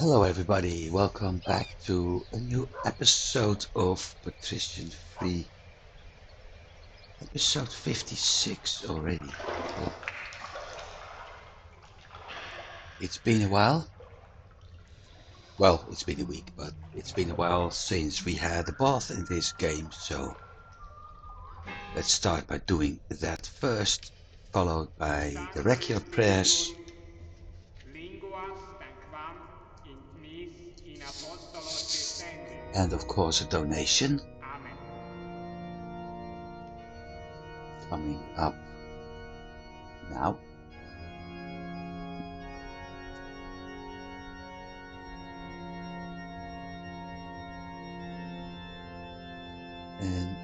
Hello, everybody. Welcome back to a new episode of Patrician Free. Episode 56 already. Okay. It's been a while. Well, it's been a week, but it's been a while since we had a bath in this game. So let's start by doing that first, followed by the regular prayers. And of course, a donation coming up now. And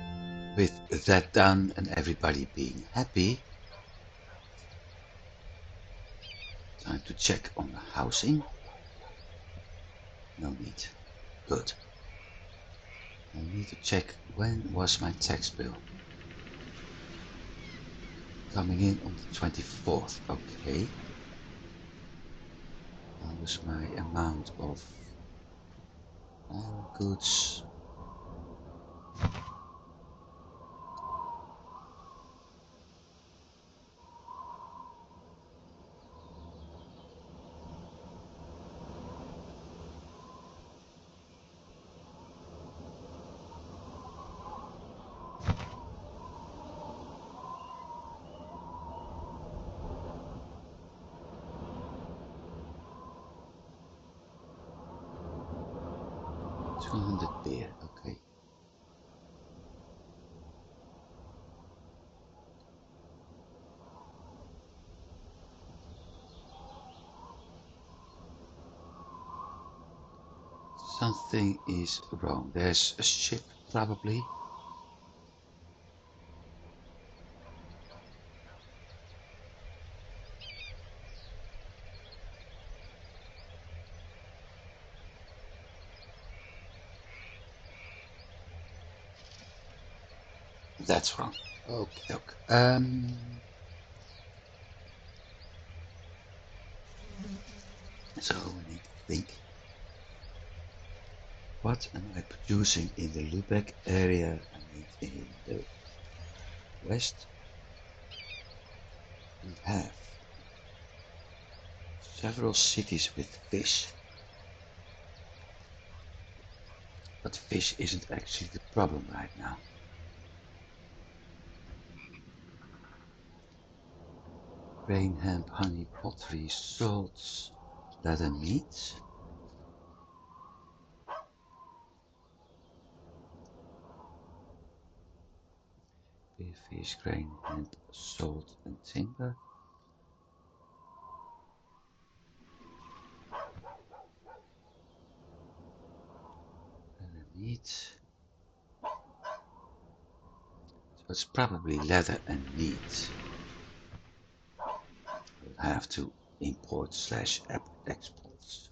with that done and everybody being happy, time to check on the housing. No need. Good. I need to check when was my tax bill. Coming in on the 24th. Okay. How was my amount of goods? $200 beer. Okay. Something is wrong. There's a ship probably. That's wrong. Okay. So we need to think. What am I producing in the Lubeck area? I mean in the west. We have several cities with fish. But fish isn't actually the problem right now. Grain, hemp, honey, pottery, salts, leather, meat. Beer, fish, grain, hemp, salt and timber. Leather, meat. So it's probably leather and meat. We'll have to import slash exports.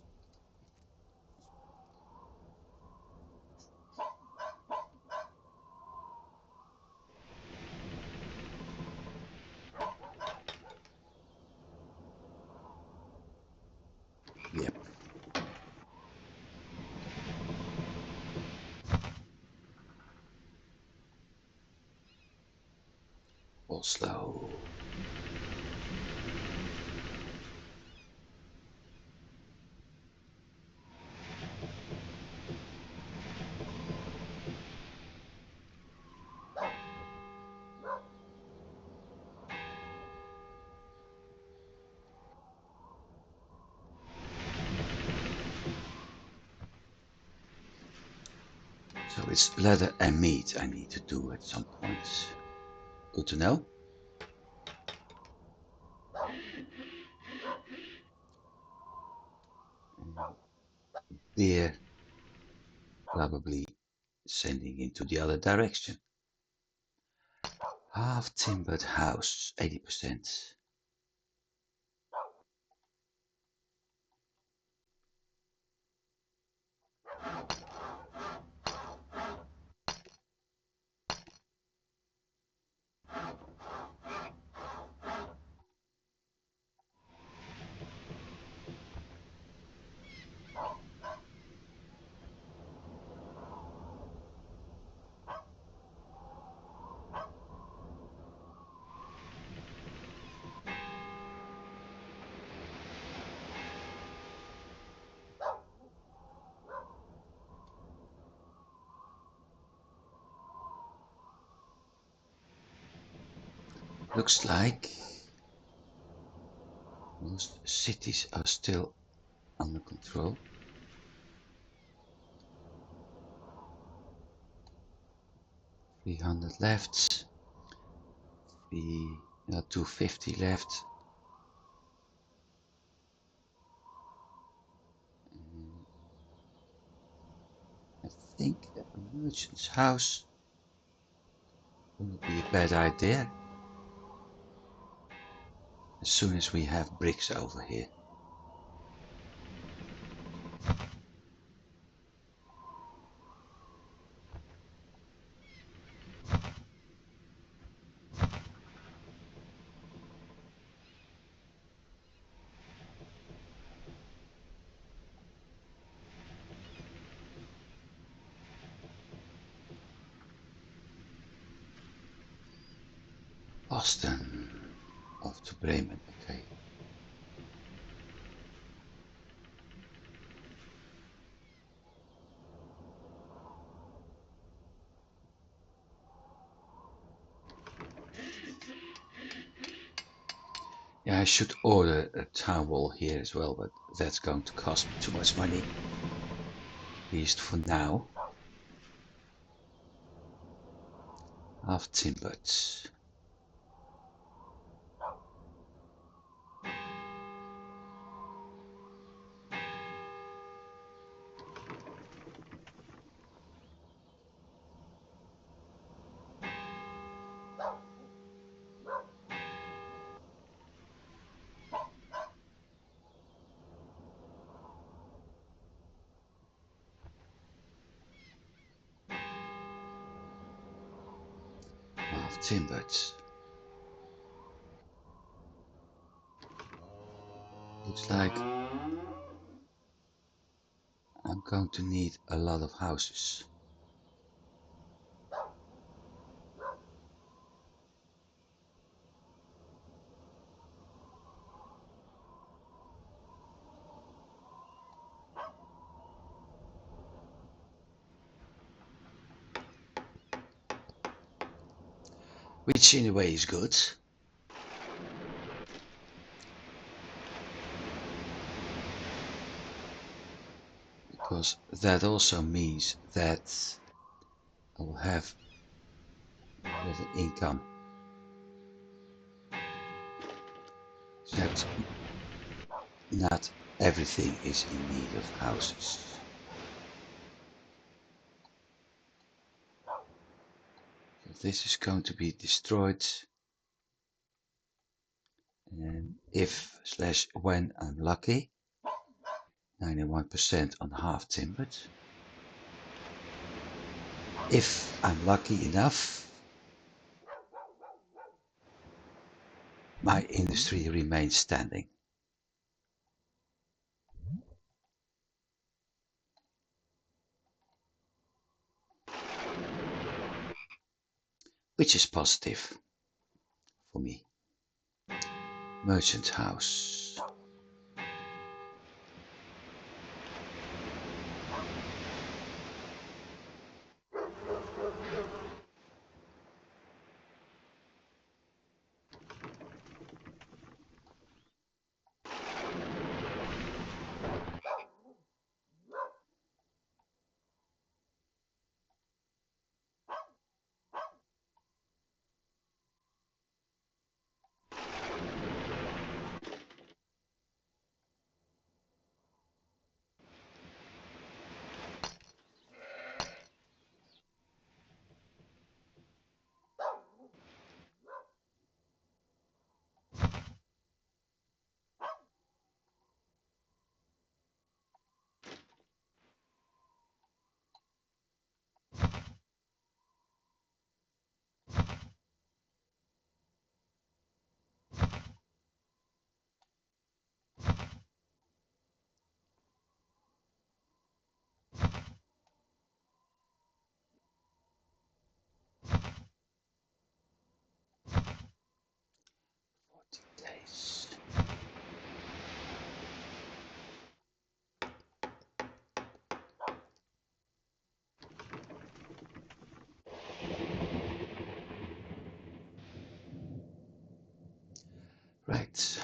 Yep. Oslo. So it's leather and meat I need to do at some point. Good to know. Beer probably sending into the other direction. Half timbered house, 80%. Looks like most cities are still under control. $300 left. 250 left. I think a merchant's house wouldn't be a bad idea. As soon as we have bricks over here. Boston. Off to Bremen, okay. Yeah, I should order a town wall here as well, but that's going to cost me too much money. At least for now. Half timbered. Half timbered. Looks like I'm going to need a lot of houses. Which in a way is good. Because that also means that I will have a lot of income. That not everything is in need of houses. So this is going to be destroyed. And if slash when I'm lucky, 91% on half timbered. If I'm lucky enough, my industry remains standing. Which is positive for me. Merchant house.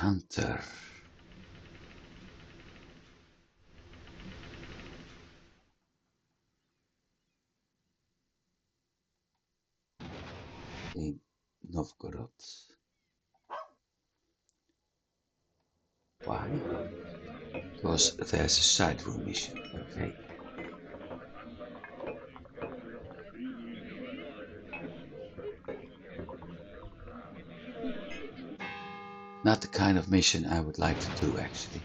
hunter. In Novgorod. Why? Because there's a side room mission. Okay. Not the kind of mission I would like to do, actually.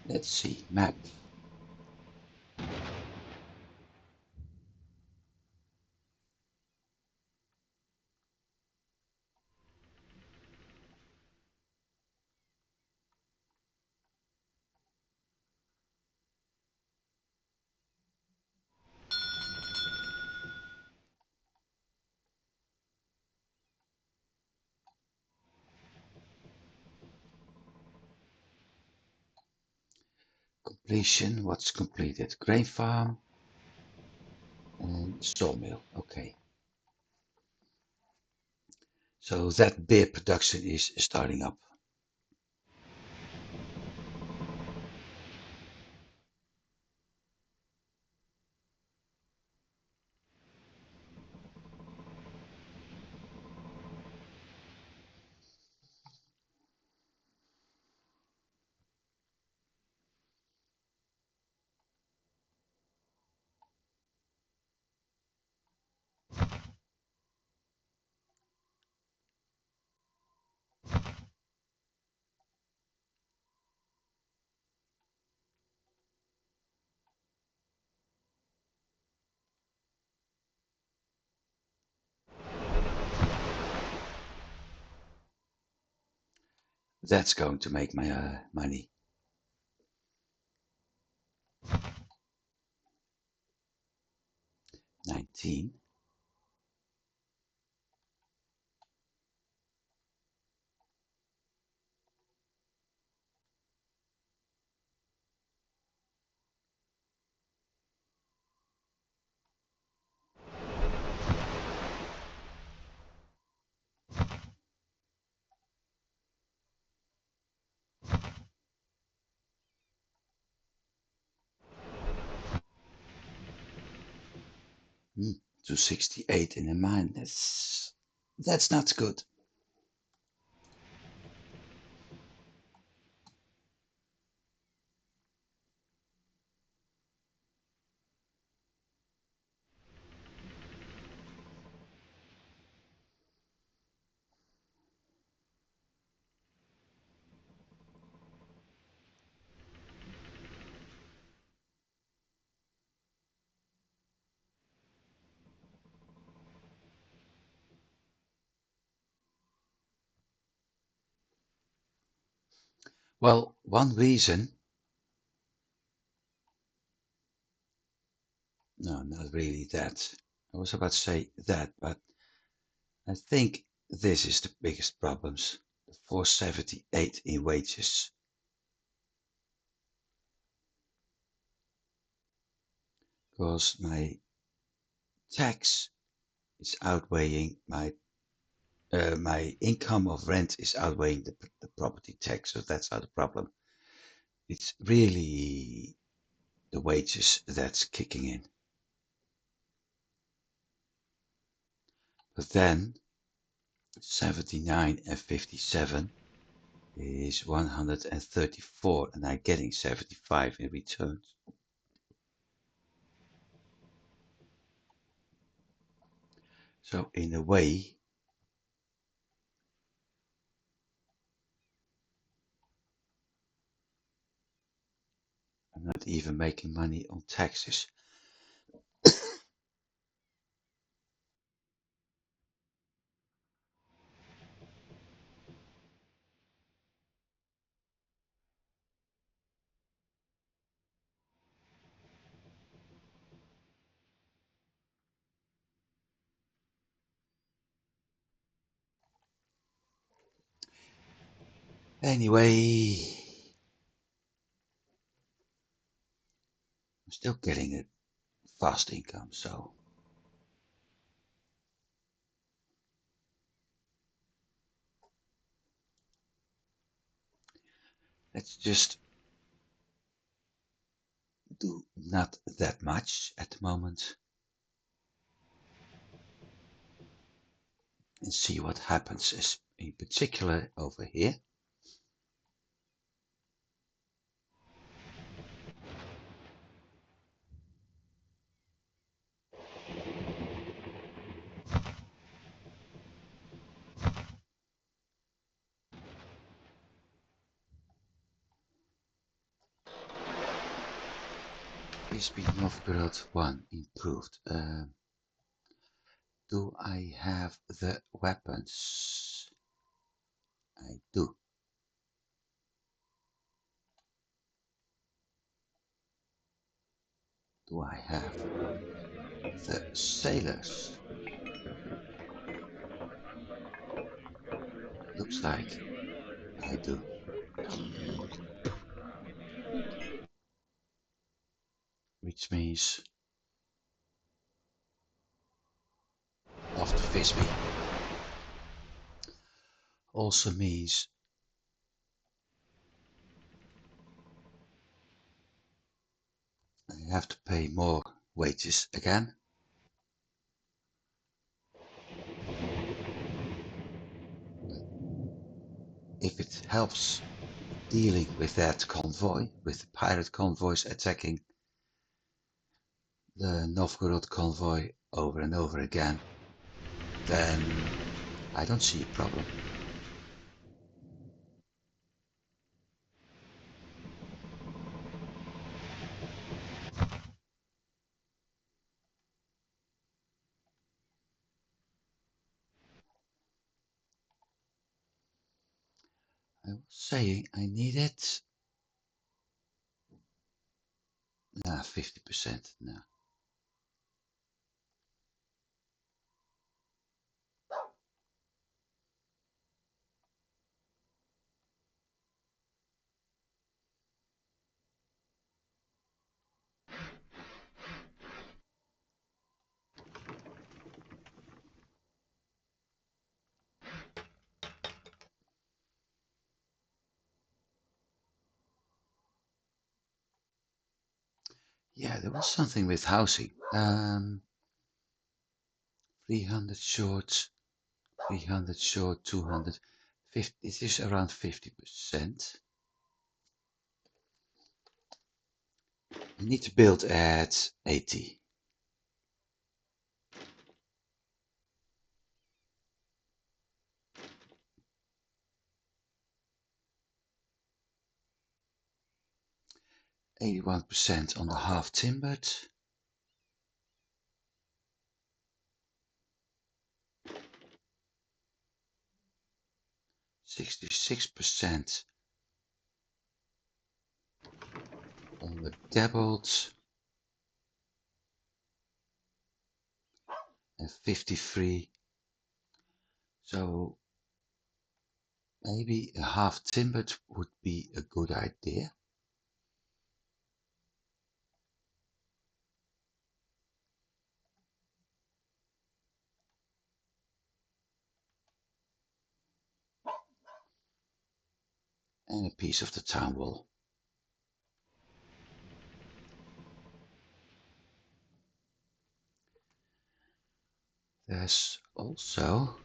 Let's see, map. Completion, what's completed? Grain farm and sawmill, okay. So that beer production is starting up. That's going to make my money. $19. Hmm, 268 in a mine. That's not good. Well, one reason, no, not really that. I was about to say that, but I think this is the biggest problems. The 478 in wages. Because my tax is outweighing my income of rent is outweighing the property tax, so that's not a problem. It's really the wages that's kicking in. But then 79 and 57 is 134, and I'm getting 75 in return. So in a way, I'm not even making money on taxes. Anyway, I'm still getting a fast income, so let's just do not that much at the moment and see what happens, in particular over here. Crispy Novgorod 1 improved. Do I have the weapons? I do. Do I have the sailors? Looks like I do. Which means off to Fisby. Also means I have to pay more wages again. If it helps dealing with that convoy, with the pirate convoys attacking the Novgorod convoy over and over again, then I don't see a problem. I was saying I needed 50%. No. Yeah, there was something with housing. 300 short, 300 short, 250. It is around 50%. You need to build at 80. %81 on the half timbered. 66% on the dabbled, and 53. So maybe a half timbered would be a good idea. And a piece of the town wall. There's also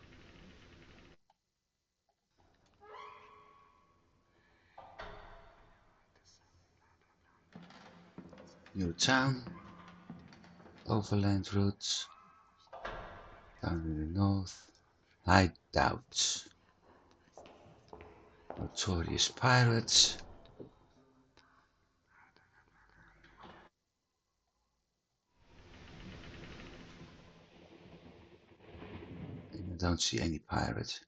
new town, overland routes, down in the north, hideouts, notorious pirates, don't see any pirates.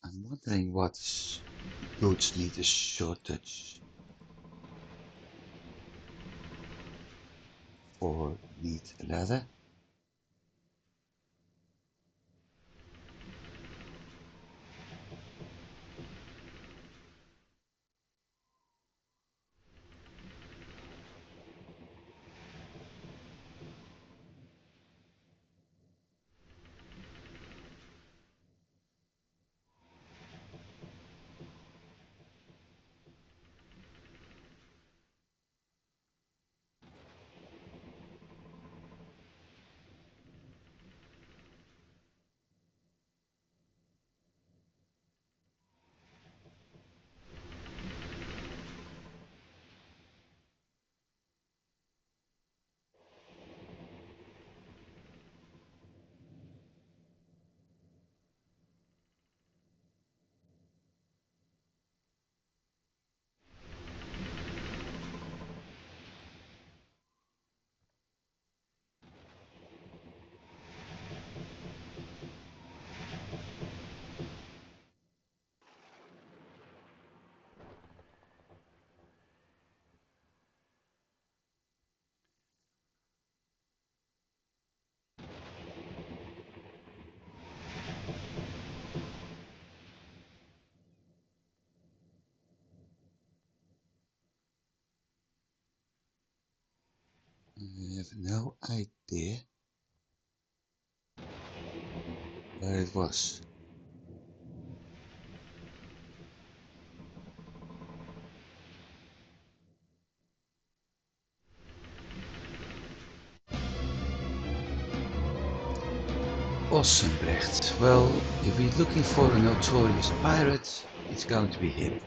I'm wondering what goods need a shortage or need leather. I have no idea where it was. Ossenbrecht. Well, if we're looking for a notorious pirate, it's going to be him.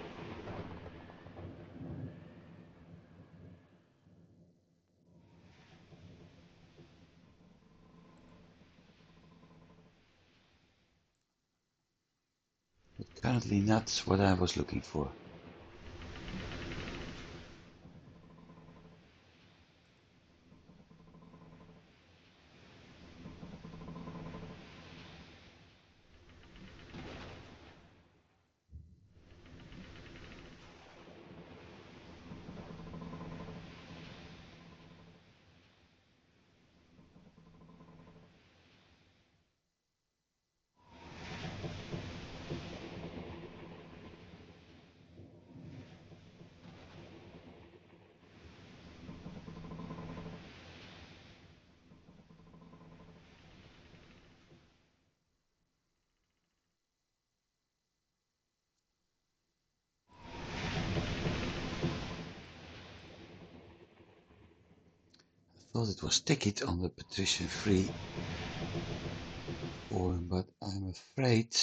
But currently not what I was looking for. I thought it was ticket on the Patrician free forum, but I'm afraid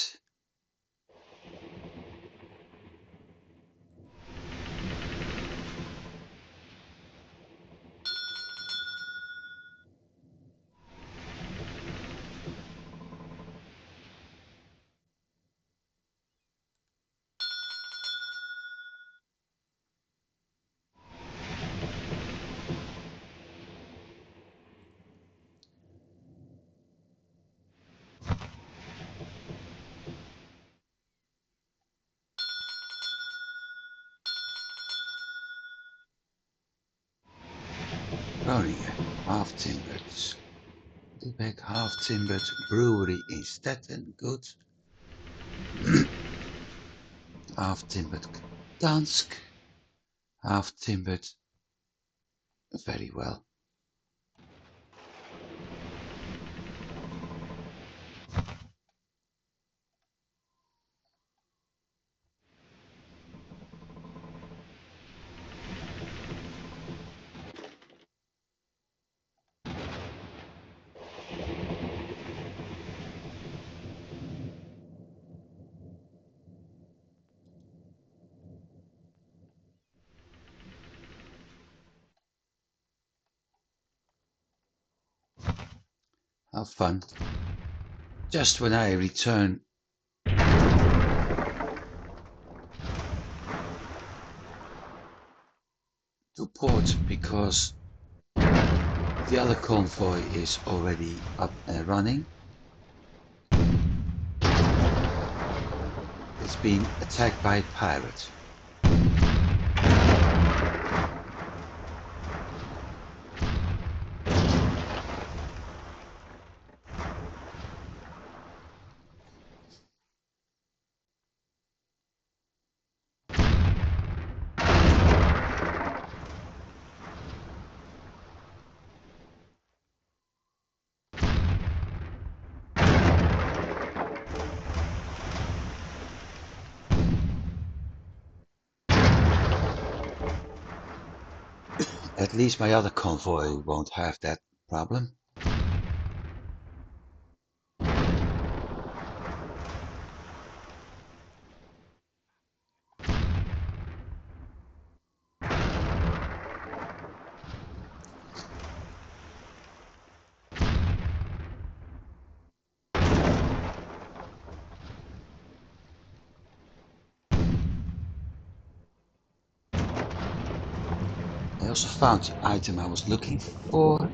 Groningen, half-timbered. Lubeck half-timbered brewery in Stettin, good. Half-timbered Dansk, half timbered, very well. How fun. Just when I return to port because the other convoy is already up and running. It's been attacked by a pirate. At least my other convoy won't have that problem. I also found the item I was looking for.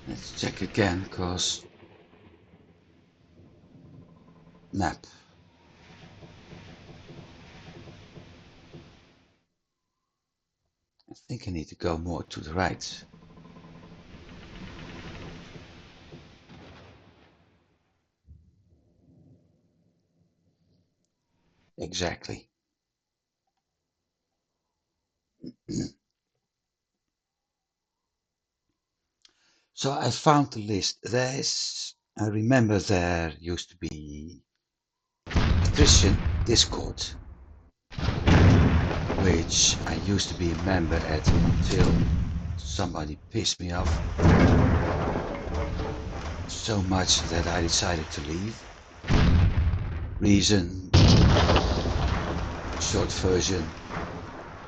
Let's check again, cause map. I think I need to go more to the right. Exactly. So I found the list. I remember there used to be Patrician Discord, which I used to be a member at until somebody pissed me off so much that I decided to leave. Reason, short version,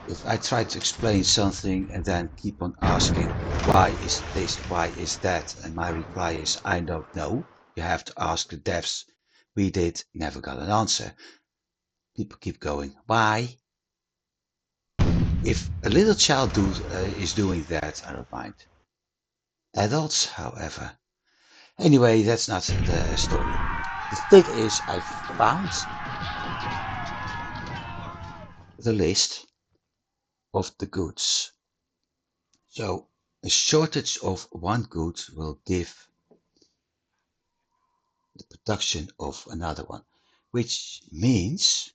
if I try to explain something and then keep on asking, why is this, why is that? And my reply is, I don't know. You have to ask the devs. We did, never got an answer. People keep going, why? If a little child is doing that, I don't mind. Adults, however. Anyway, that's not the story. The thing is, I found the list. of the goods. So a shortage of one good will give the production of another one, which means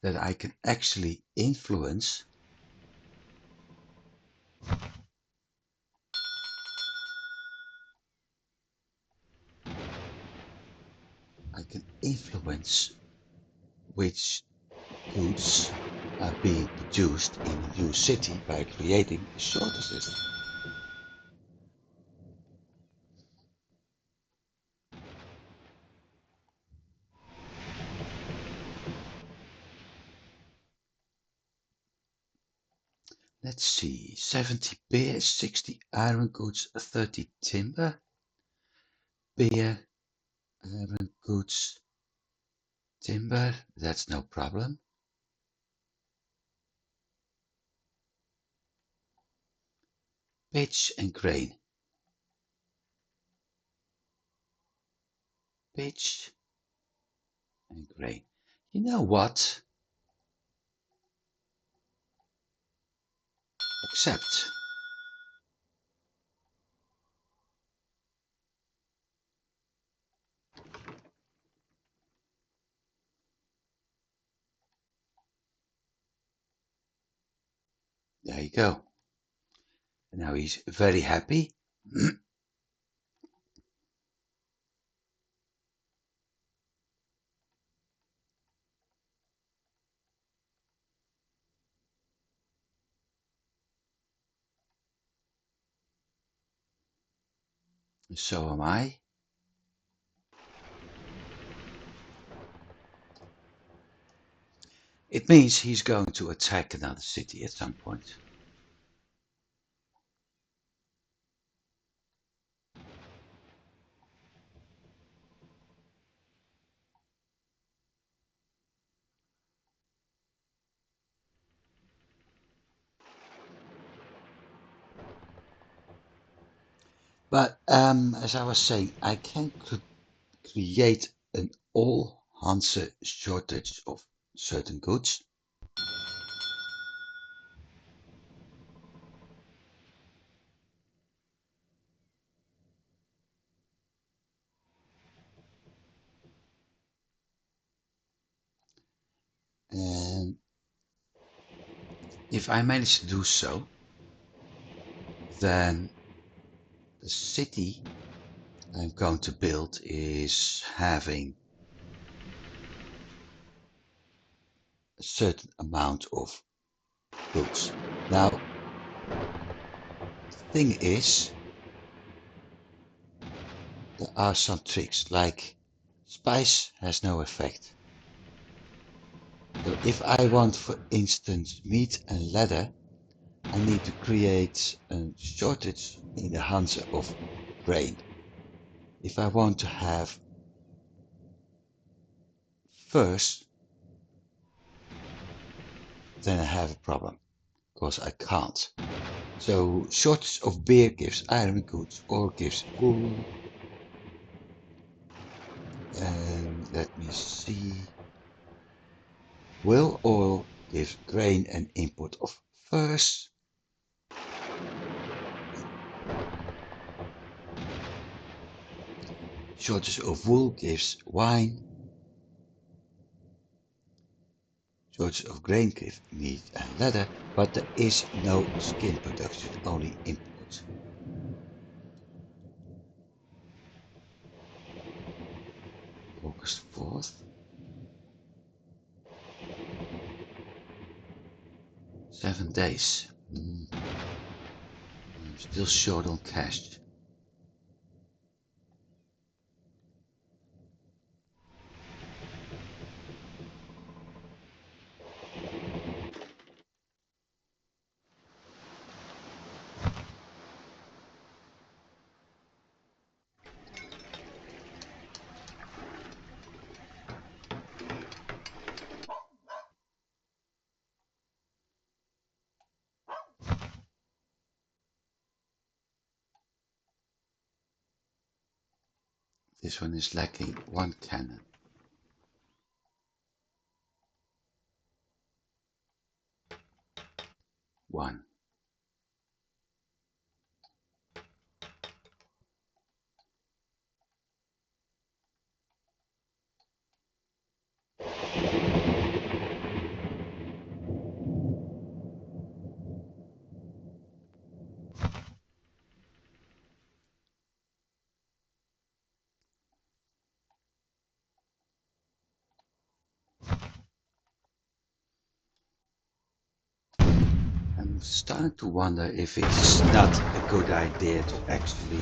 that I can actually influence which goods are being produced in a new city by creating a shortages. Let's see, 70 beer, 60 iron goods, 30 timber. Beer, iron goods, timber, that's no problem. Pitch and grain. Pitch and grain. You know what? Accept. There you go. And now he's very happy. So am I. It means he's going to attack another city at some point. But as I was saying, I can create an all Hanse shortage of certain goods. And if I manage to do so, then the city I'm going to build is having a certain amount of goods. Now, the thing is, there are some tricks, like spice has no effect. So if I want, for instance, meat and leather, I need to create a shortage in the Hanse of grain. If I want to have furs, then I have a problem, because I can't. So shortage of beer gives iron goods or gives wool. And let me see. Whale oil gives grain and import of furs. Shortage of wool gives wine. Shortage of grain gives meat and leather, but there is no skin production, only import. August 4th. 7 days. I'm still short on cash. This one is lacking one cannon. one. I'm starting to wonder if it's not a good idea to actually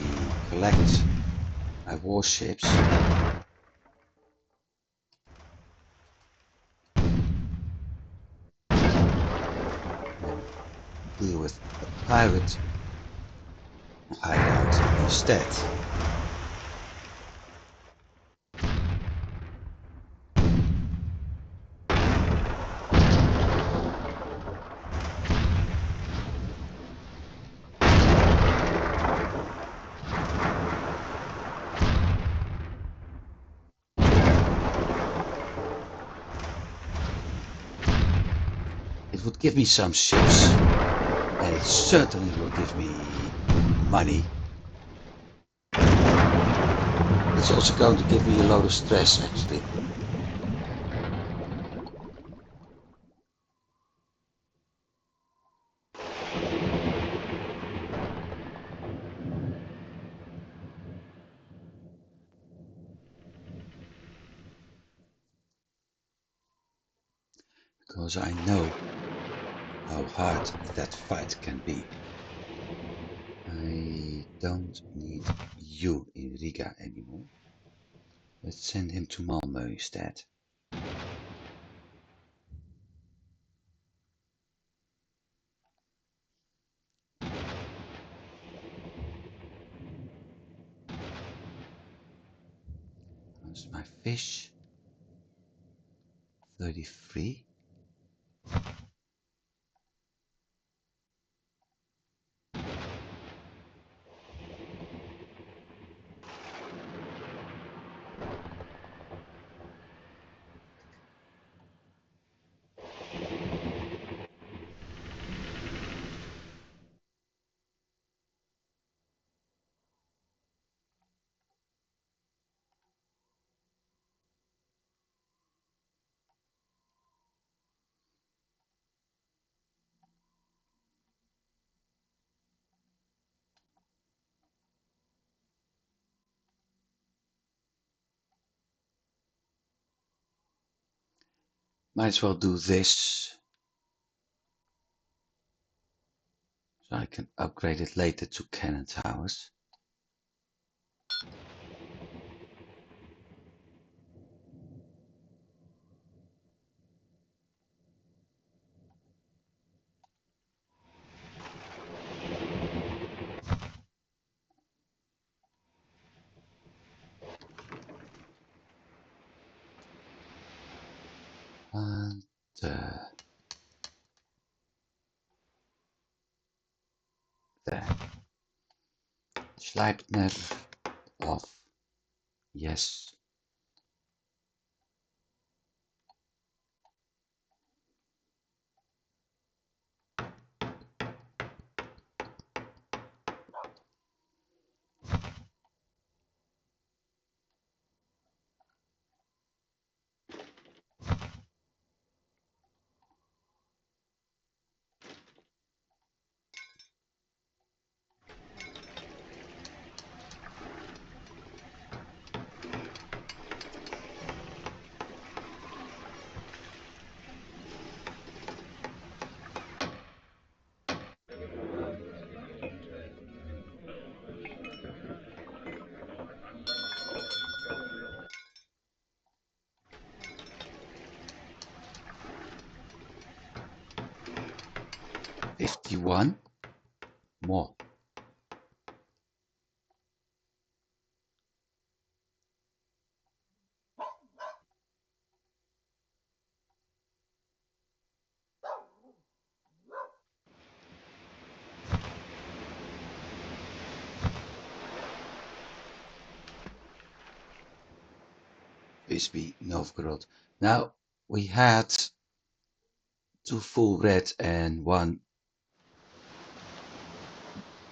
collect my warships. Deal with a pirate hideout instead. It would give me some ships, and it certainly will give me money. It's also going to give me a lot of stress, actually. Because I know how hard that fight can be. I don't need you in Riga anymore. Let's send him to Malmö instead. How's my fish? 33. Might as well do this, so I can upgrade it later to cannon towers. And there. Sleipner off. Yes. $51 more. Visby, Novgorod. Now we had 2 full red and 1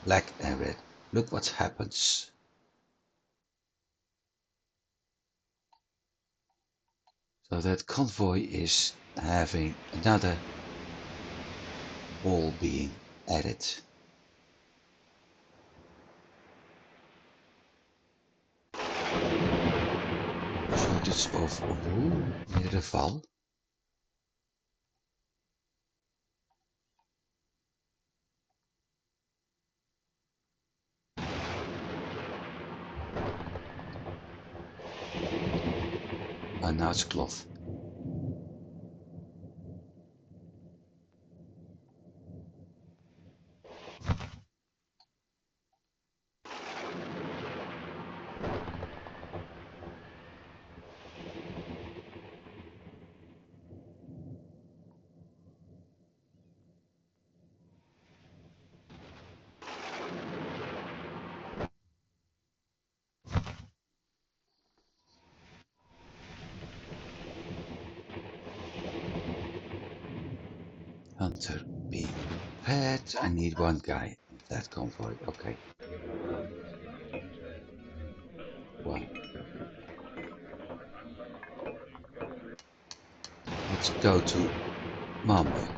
black and red. Look what happens. So that convoy is having another wall being added. Shortage of wool near the val. And now it's cloth. Hunter being repaired. I need one guy in that convoy. Okay. One. Let's go to Malmö.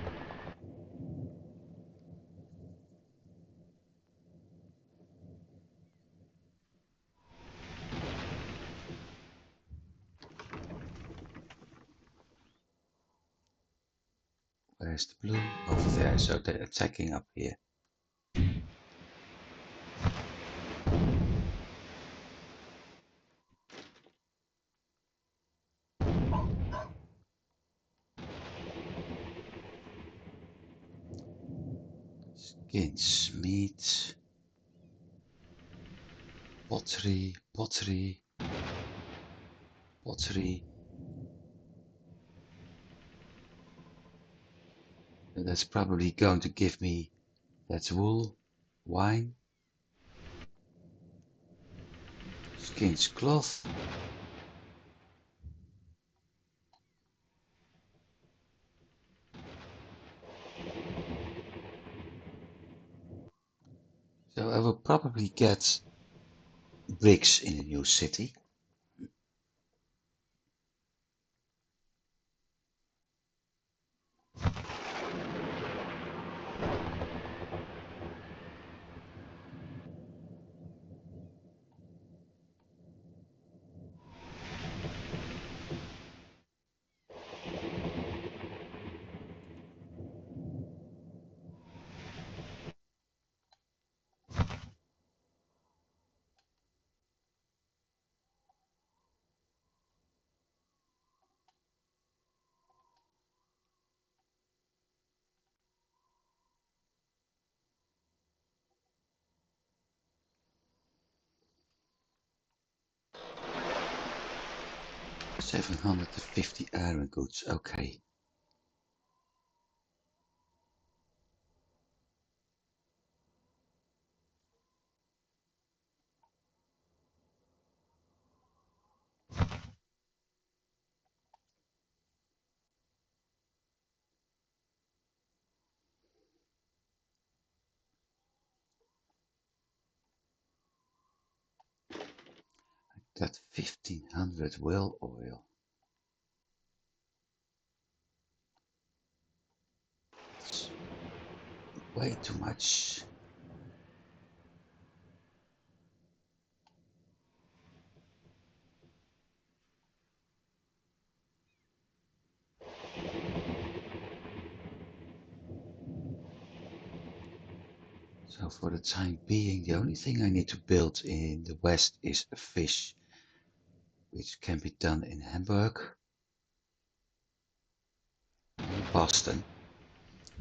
Where's the blue? Over there, so they're attacking up here. Skins, meat, pottery, pottery, pottery. And that's probably going to give me, that's wool, wine, skins, cloth. So I will probably get bricks in a new city. $750 iron goods, okay. Got 1500 whale oil. It's way too much. So for the time being, the only thing I need to build in the west is a fish, which can be done in Hamburg and Boston.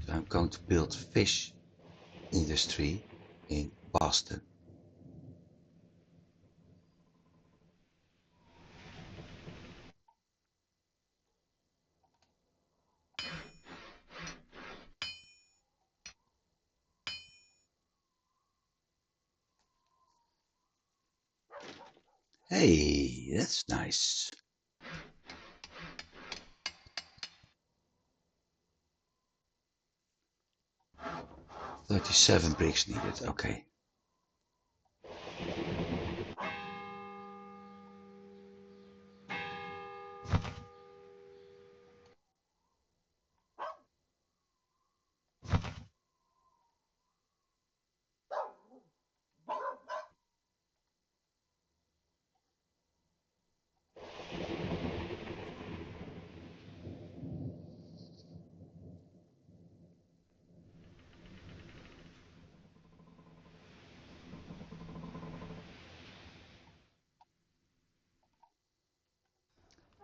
So I'm going to build fish industry in Boston. Hey, that's nice. 37 bricks needed, okay.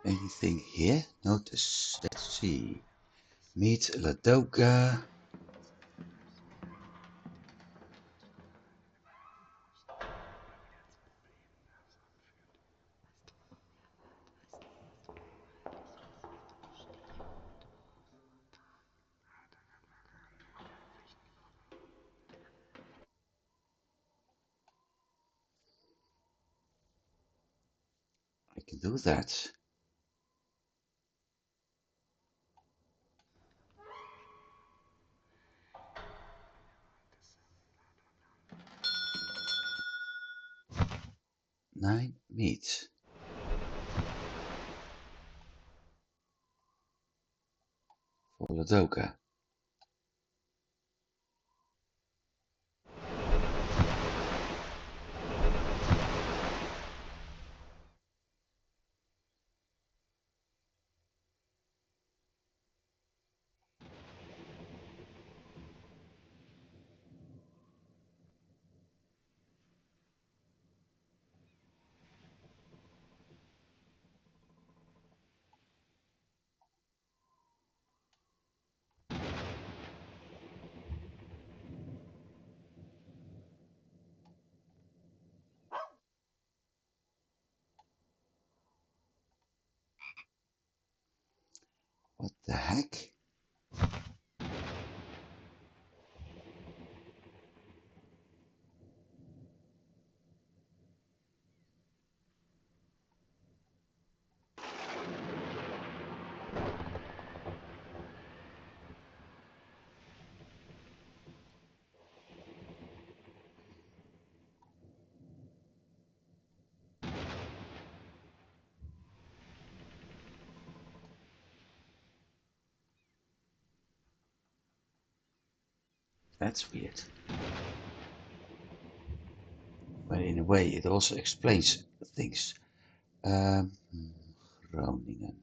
Anything here? Notice. Let's see. Meet Ladoga. I can do that. Nine meat. For Ladoga. What the heck? That's weird. But in a way, it also explains things. Groningen.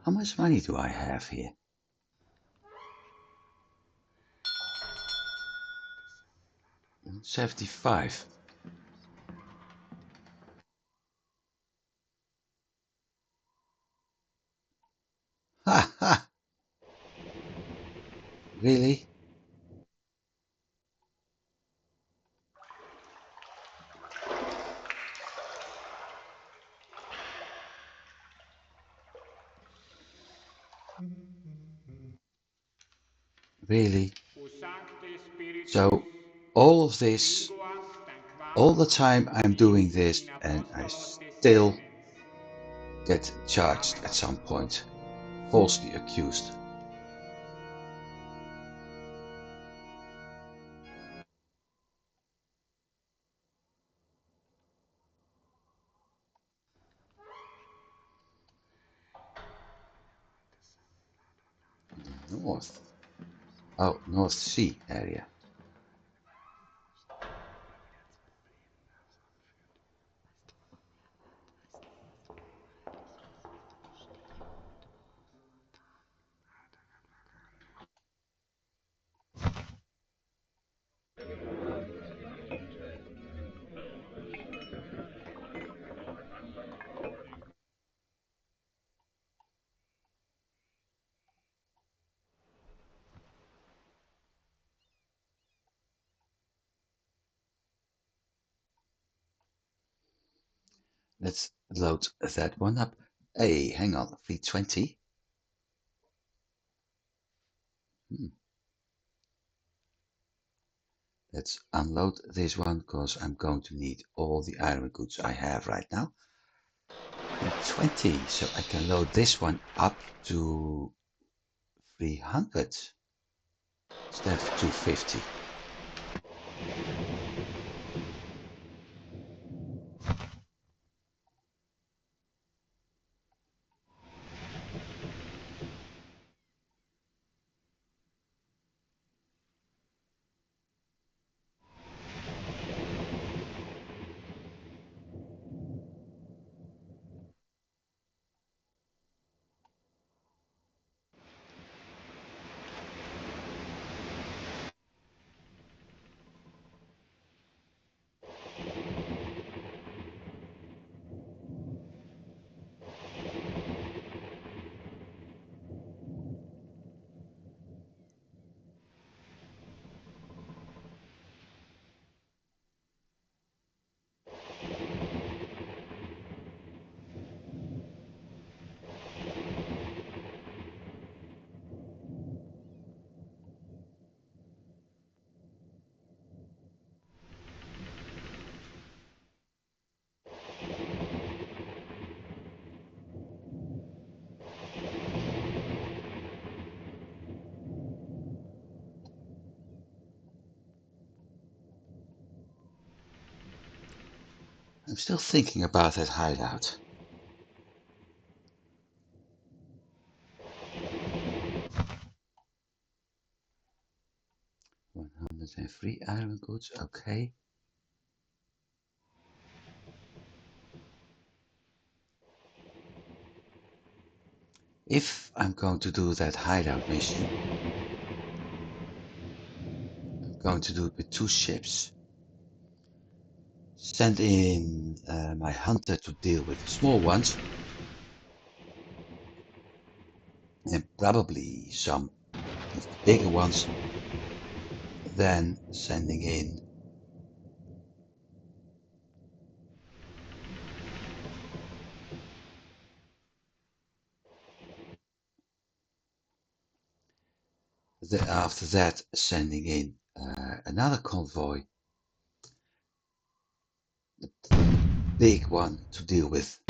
How much money do I have here? 75. Ha ha! Really? Really? O Sancte Spiritus, So, all of this, linguas tanquam all the time I'm doing vis this, in and I apostolo still testaments. get charged Amen. at some point. Falsely accused. North. Oh, North Sea area. Let's load that one up. Hey, hang on, V20. Hmm. Let's unload this one because I'm going to need all the iron goods I have right now. And 20, so I can load this one up to 300 instead of 250. I'm still thinking about that hideout. 103 iron goods, okay. If I'm going to do that hideout mission, I'm going to do it with 2 ships. Send in my hunter to deal with the small ones, and probably some of the bigger ones, then sending in after that sending in another convoy, the big one to deal with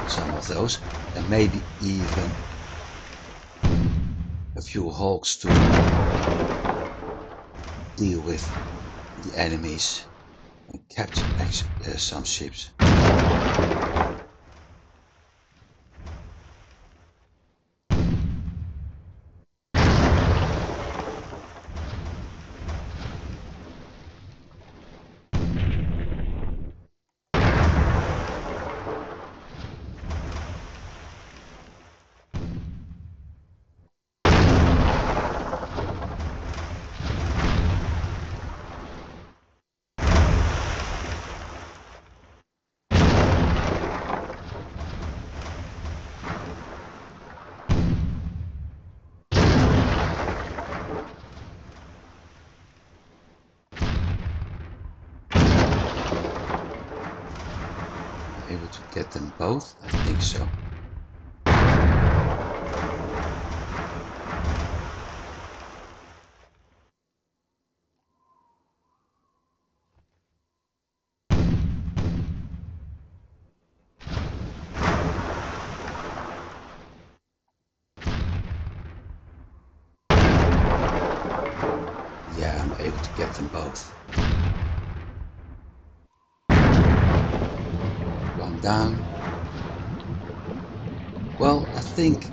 some of those, and maybe even a few hawks to deal with the enemies and capture some ships. Able to get them both? I think so. Yeah, I'm able to get them both. One down. Well, I think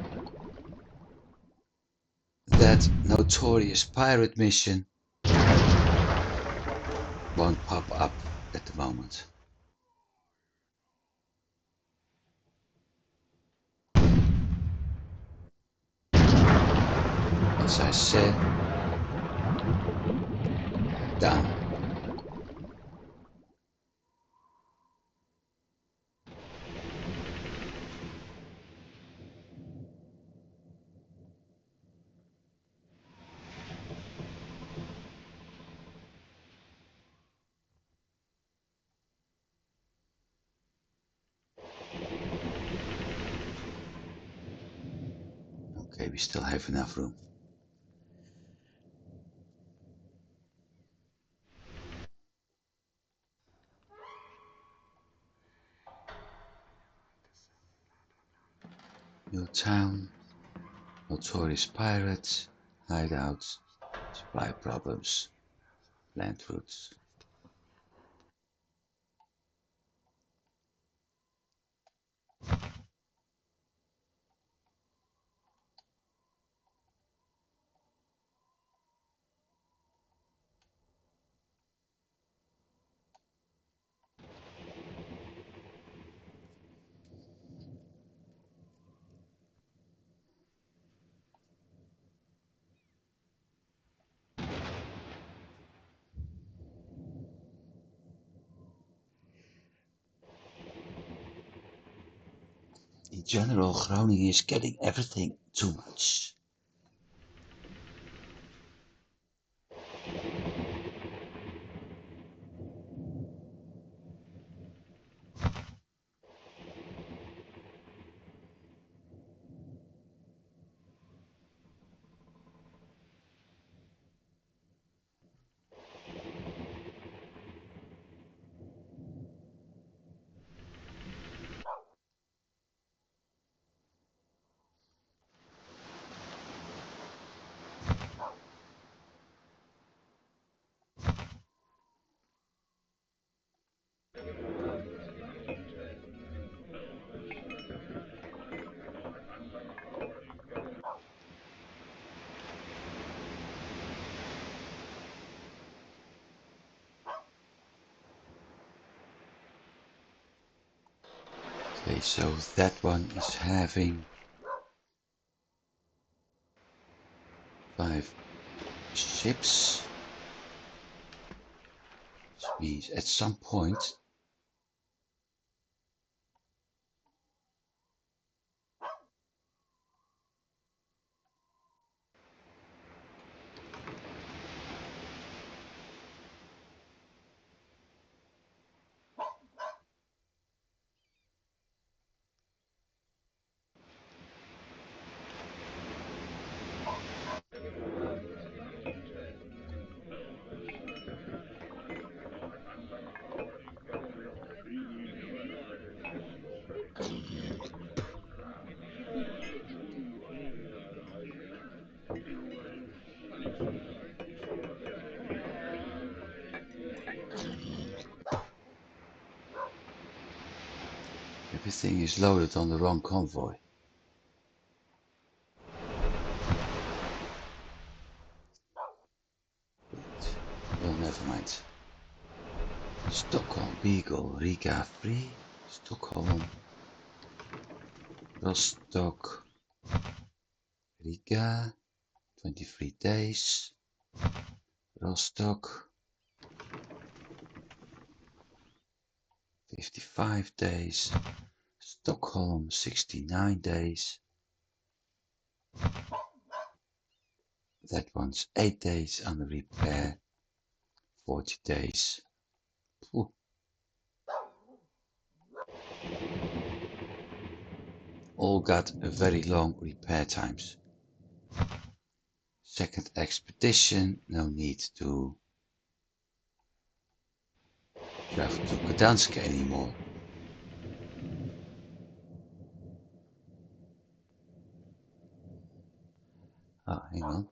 that notorious pirate mission won't pop up at the moment. As I said, done. Okay, we still have enough room. New town, notorious pirates, hideouts, supply problems, land routes. In general, Groningen is getting everything too much. Okay, so that one is having 5 ships, which means at some point everything is loaded on the wrong convoy. Well, never mind. Stockholm, Beagle, Riga free. Stockholm, Rostock, Riga, 23 days. Rostock, 55 days. Stockholm, 69 days. That one's 8 days under repair, 40 days. Ooh. All got a very long repair times. Second expedition, no need to travel to Gdansk anymore. Oh, hang on.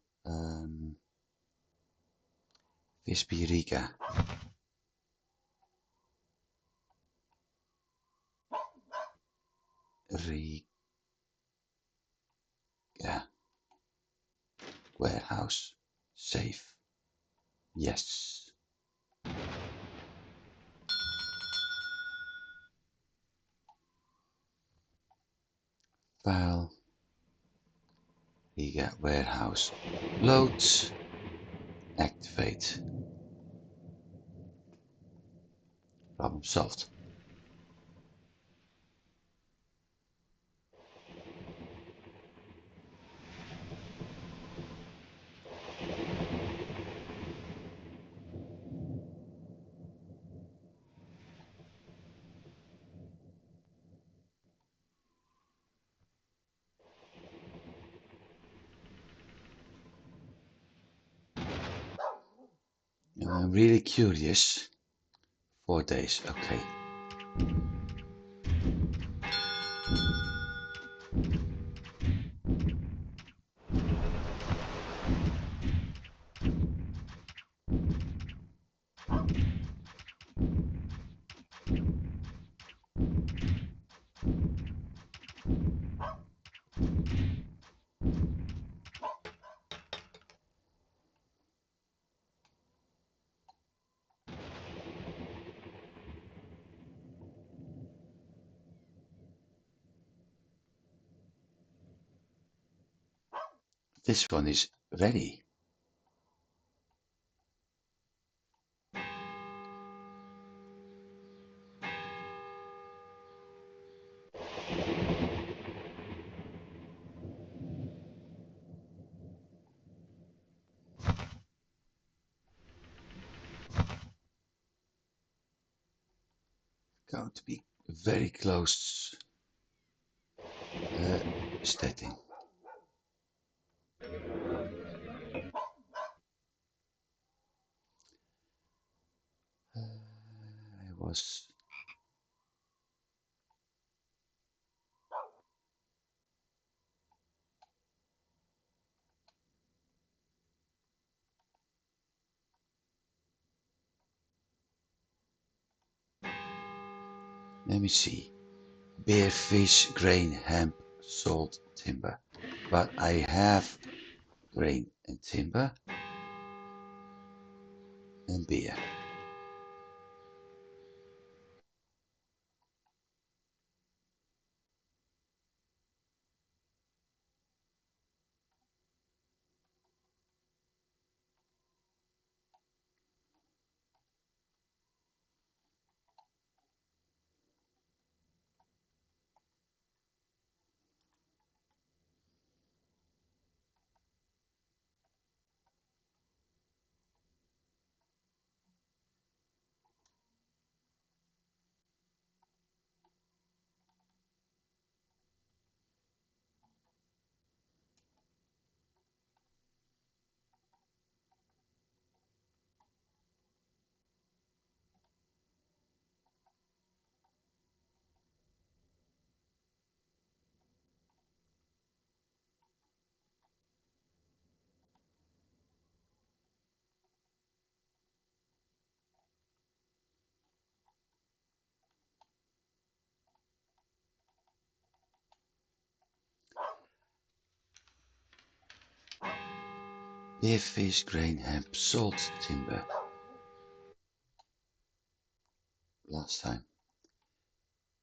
Visby Riga. Riga. Warehouse. Save. Yes. File. Riga warehouse. Load. Activate. Problem solved. Now I'm really curious. 4 days, okay. This one is ready. Going to be very close statting. I was let me see. Beer, fish, grain, hemp, salt, timber. But I have grain and timber and beer. Beer, fish, grain, hemp, salt, timber. Last time.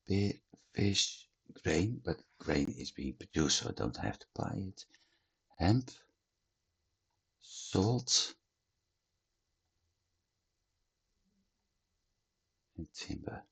Beer, fish, grain, but grain is being produced, so I don't have to buy it. Hemp, salt, and timber.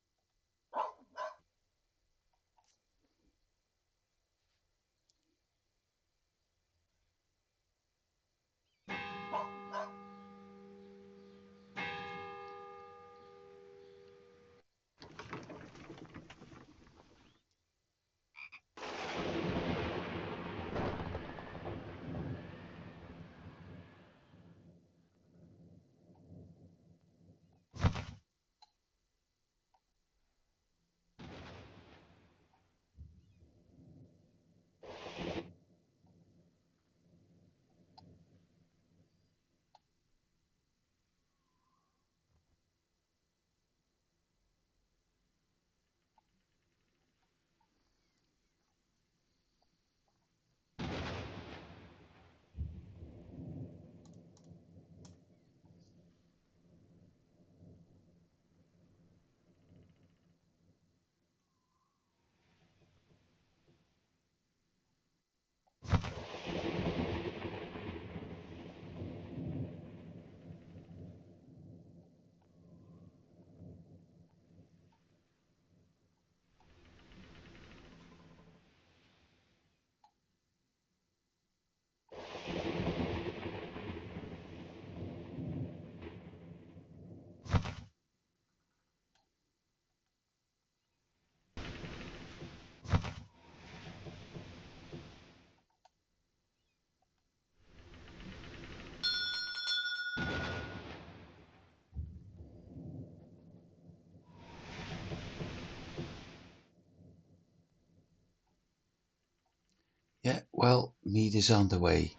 Yeah, well, meat is on the way.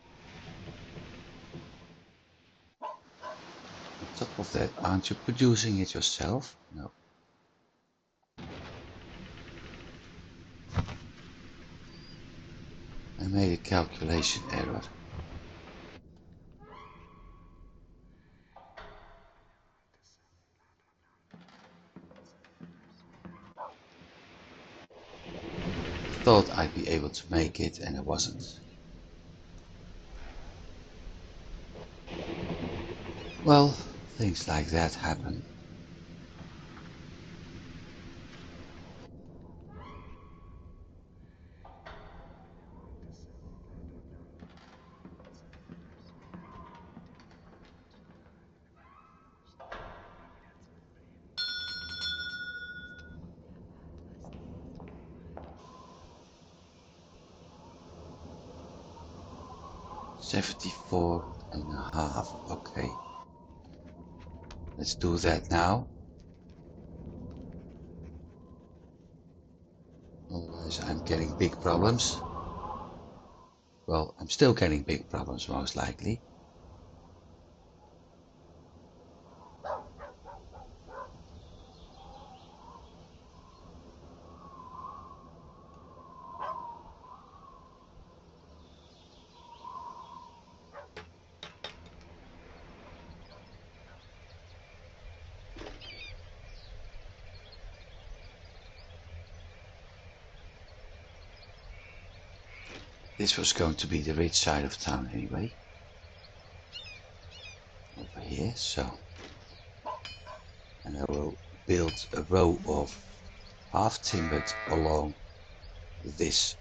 On top of that, aren't you producing it yourself? No. I made a calculation error. Thought I'd be able to make it and I wasn't. Well, things like that happen. $74.5. Okay, let's do that now. Otherwise, I'm getting big problems. Well, I'm still getting big problems, most likely. This was going to be the rich side of town anyway. Over here, so. And I will build a row of half timbered along this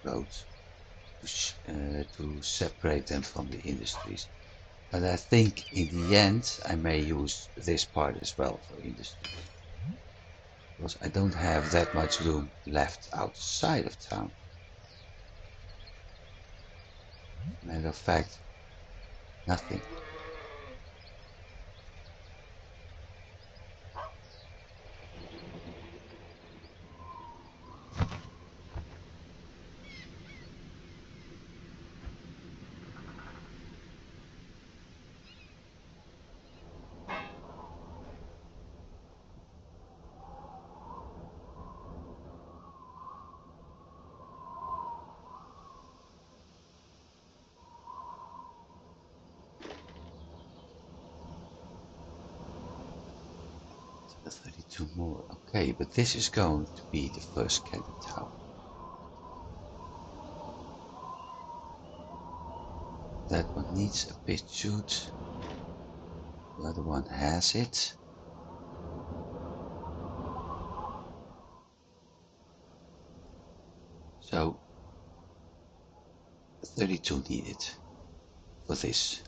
road to separate them from the industries. But I think in the end I may use this part as well for industries. Because I don't have that much room left outside of town. Matter of fact, nothing. So 32 more. Okay, but this is going to be the first cannon tower. That one needs a pit chute. The other one has it. So 32 needed for this.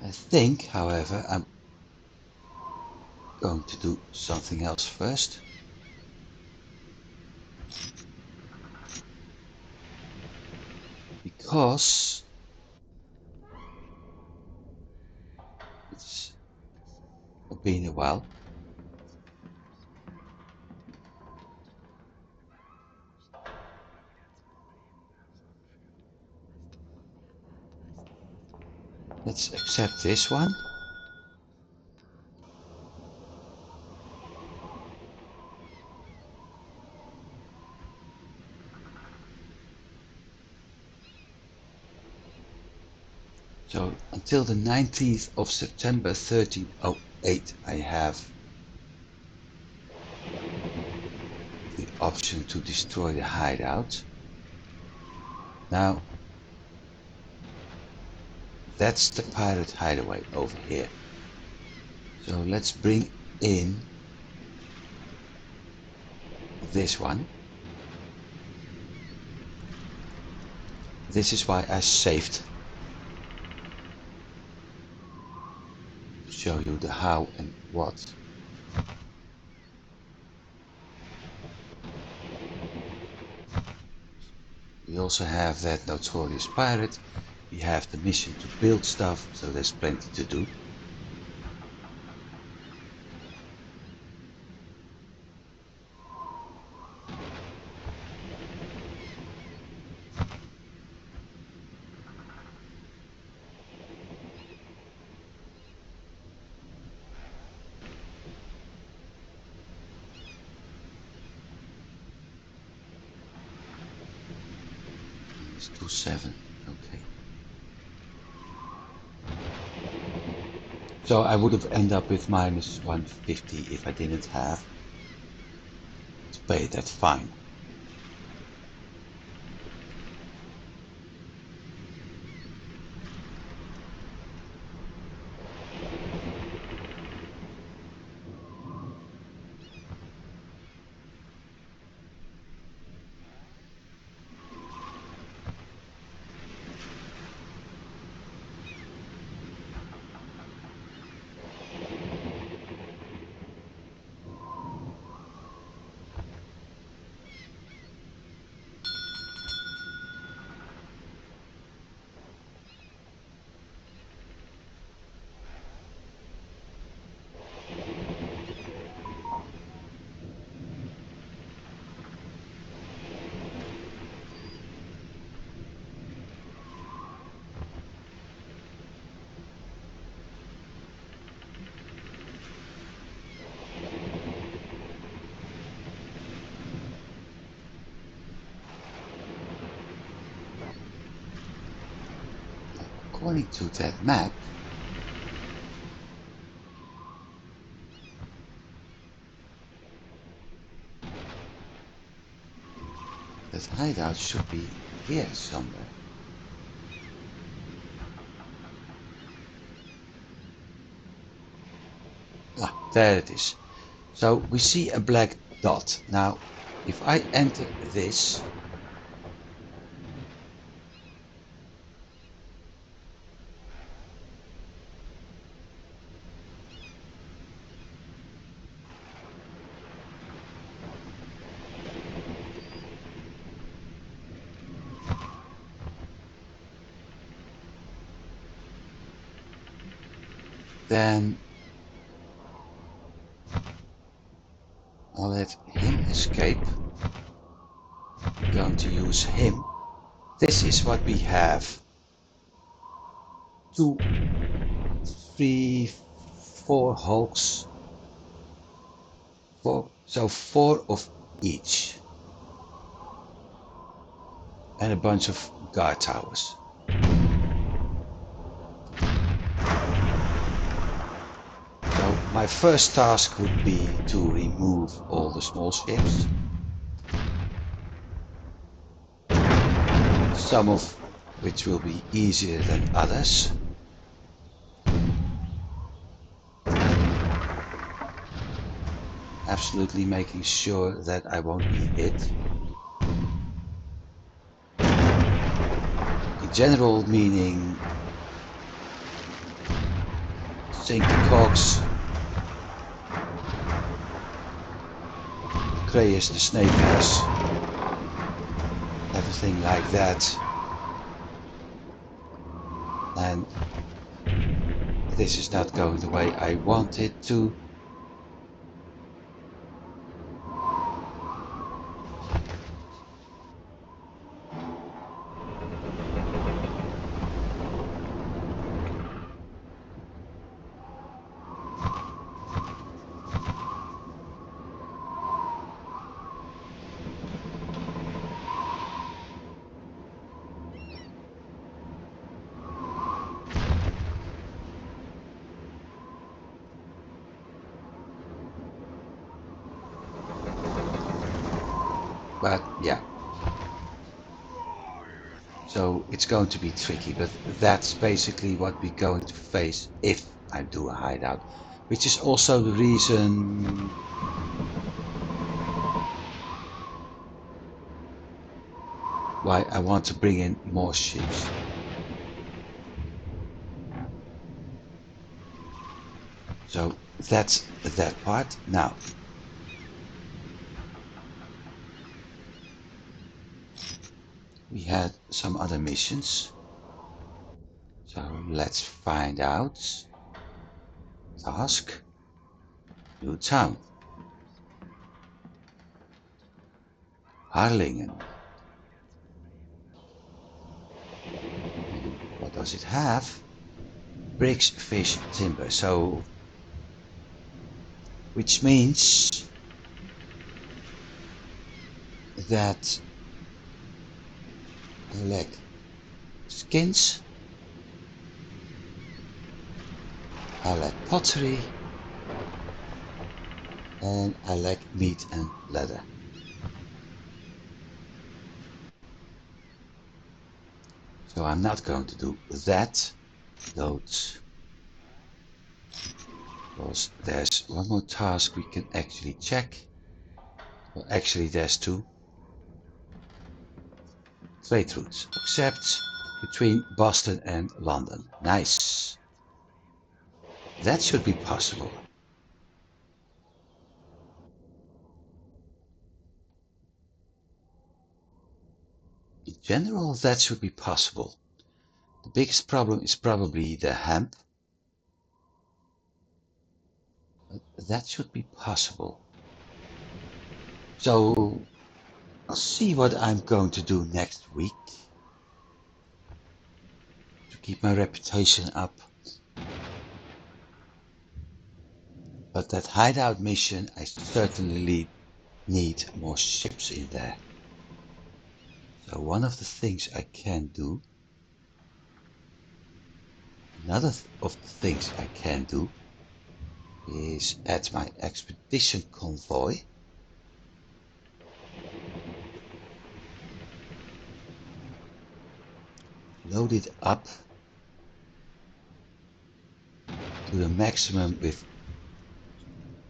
I think, however, I'm going to do something else first. Because it's been a while. Let's accept this one. So until the 19th of September 1308 I have the option to destroy the hideout. Now that's the pirate hideaway over here. So let's bring in this one. This is why I saved. To show you the how and what. We also have that notorious pirate. We have the mission to build stuff, so there's plenty to do. It's 27, okay. So I would have ended up with minus 150 if I didn't have to pay that fine. according to that map, that hideout should be here somewhere. Ah, there it is. So we see a black dot. Now, if I enter this, then I'll let him escape. I'm going to use him. This is what we have. 2, 3, 4 hulks. So 4 of each. And a bunch of guard towers. So my first task would be to remove all the small ships. Some of which will be easier than others. Absolutely making sure that I won't be hit. In general, meaning sink the cogs, Creus the snake has, everything like that. And this is not going the way I want it to. But yeah, so it's going to be tricky, but that's basically what we're going to face if I do a hideout, which is also the reason why I want to bring in more ships. So that's that part. Now, we had some other missions. So let's find out. Task. New town. Harlingen. What does it have? Bricks, fish, timber. So, which means that I lack skins, I lack pottery, and I lack meat and leather. So I'm not going to do that. Loads. Because there's one more task we can actually check. Well, actually there's 2. Trade routes. Except between Boston and London. Nice. That should be possible. In general, that should be possible. The biggest problem is probably the hemp. But that should be possible. So I'll see what I'm going to do next week to keep my reputation up. But that hideout mission, I certainly need more ships in there. So one of the things I can do Another of the things I can do is add my expedition convoy. Load it up to the maximum with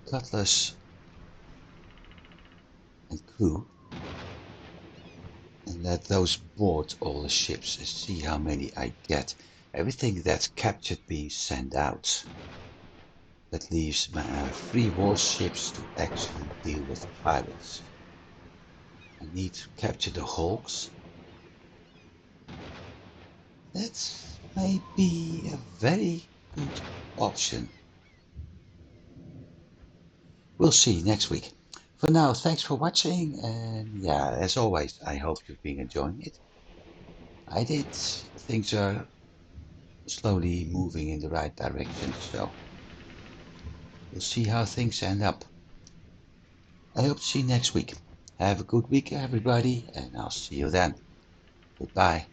cutlass and crew, and let those board all the ships and see how many I get. Everything that's captured being sent out. That leaves my 3 warships to actually deal with pirates. I need to capture the hulks. That's maybe a very good option. We'll see next week. For now, thanks for watching, and yeah, as always, I hope you've been enjoying it. I did. Things are slowly moving in the right direction, so we'll see how things end up. I hope to see you next week. Have a good week, everybody, and I'll see you then. Goodbye.